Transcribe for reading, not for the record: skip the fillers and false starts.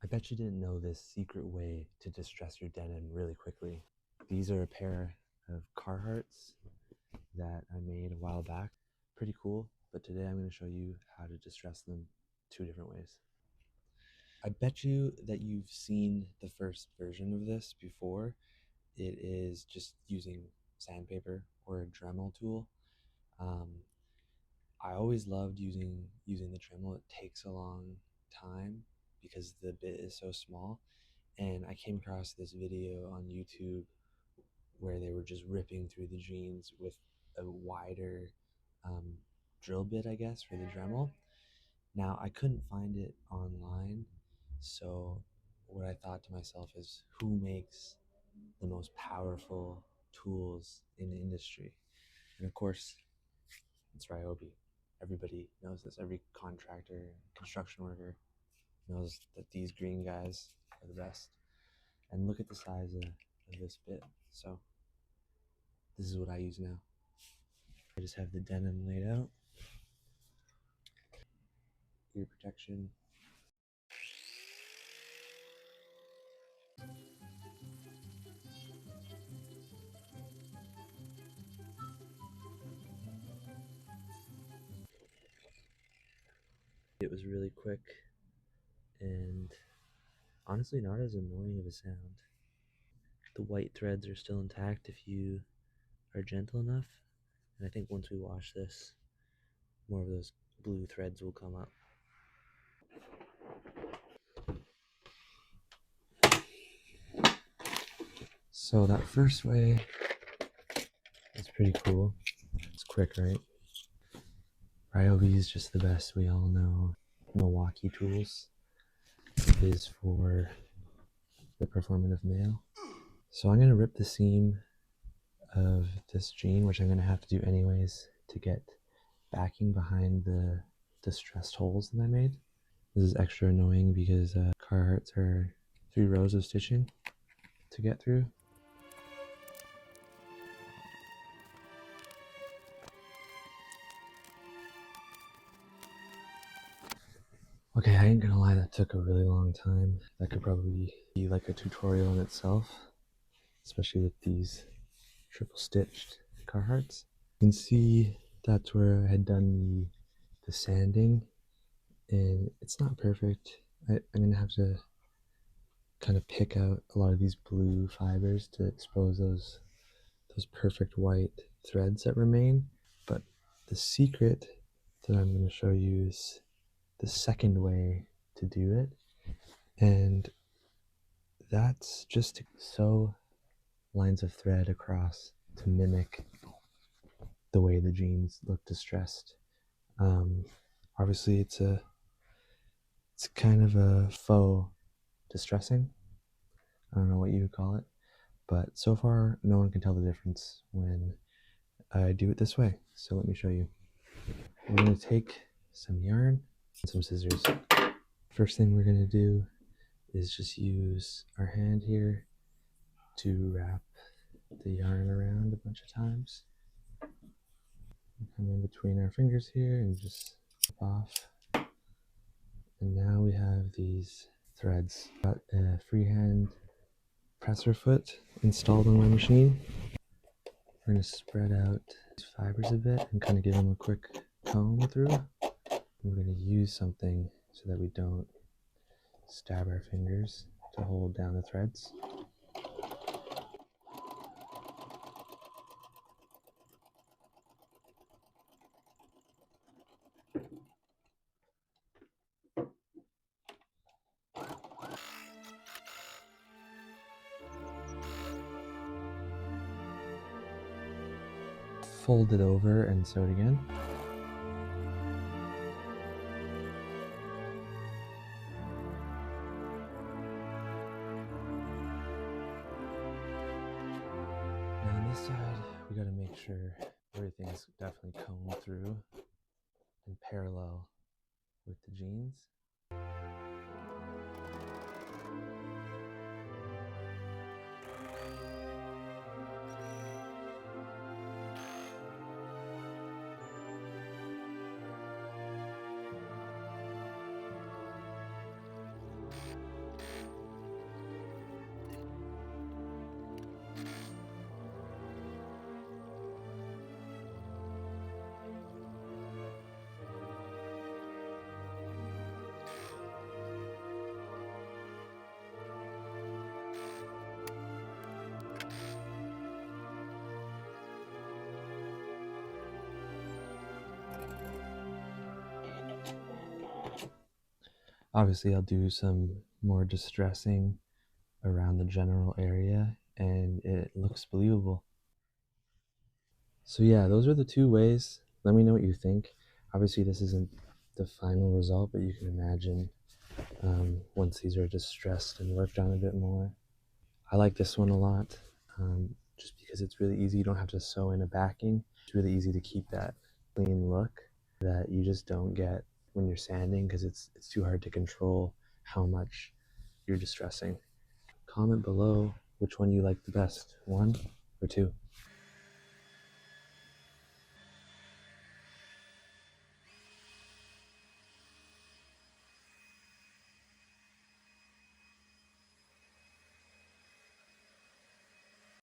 bet you didn't know this secret way to distress your denim really quickly. These are a pair of Carhartts that I made a while back. Pretty cool, but today I'm going to show you how to distress them two different ways. I bet you that you've seen the first version of this before. It is just using sandpaper or a Dremel tool. I always loved using the Dremel. It takes a long time because the bit is so small. And I came across this video on YouTube where they were just ripping through the jeans with a wider drill bit, I guess, for the Dremel. Now, I couldn't find it online, so what I thought to myself is, who makes the most powerful tools in the industry? And of course, it's Ryobi. Everybody knows this. Every contractor, construction worker knows that these green guys are the best. And look at the size of this bit. So this is what I use now. I just have the denim laid out, ear protection. It was really quick and honestly not as annoying of a sound. The white threads are still intact if you are gentle enough, and I think once we wash this, more of those blue threads will come up. So that first way is pretty cool. It's quick, right? Ryobi is just the best. We all know Milwaukee tools is for the performative male. So I'm going to rip the seam of this jean, which I'm going to have to do anyways to get backing behind the distressed holes that I made. This is extra annoying because Carhartts are 3 rows of stitching to get through. Okay, I ain't gonna lie, that took a really long time. That could probably be like a tutorial in itself, especially with these triple stitched Carhartts. You can see that's where I had done the sanding, and it's not perfect. I'm gonna have to kind of pick out a lot of these blue fibers to expose those perfect white threads that remain. But the secret that I'm going to show you is the second way to do it, and that's just to sew lines of thread across to mimic the way the jeans look distressed. Obviously it's kind of a faux distressing. I don't know what you would call it, but so far no one can tell the difference when I do it this way. So let me show you. We're going to take some yarn and some scissors. First thing we're going to do is just use our hand here to wrap the yarn around a bunch of times. Come in between our fingers here and just snip off. And now we have these threads. Got a freehand presser foot installed on my machine. We're going to spread out these fibers a bit and kind of give them a quick comb through. We're going to use something so that we don't stab our fingers to hold down the threads. Fold it over and sew it again. Now on this side, we got to make sure everything's definitely combed through and parallel with the jeans. Obviously, I'll do some more distressing around the general area, and it looks believable. So yeah, those are the two ways. Let me know what you think. Obviously, this isn't the final result, but you can imagine once these are distressed and worked on a bit more. I like this one a lot, just because it's really easy. You don't have to sew in a backing. It's really easy to keep that clean look that you just don't get when you're sanding, because it's too hard to control how much you're distressing. Comment below which one you like the best, one or two.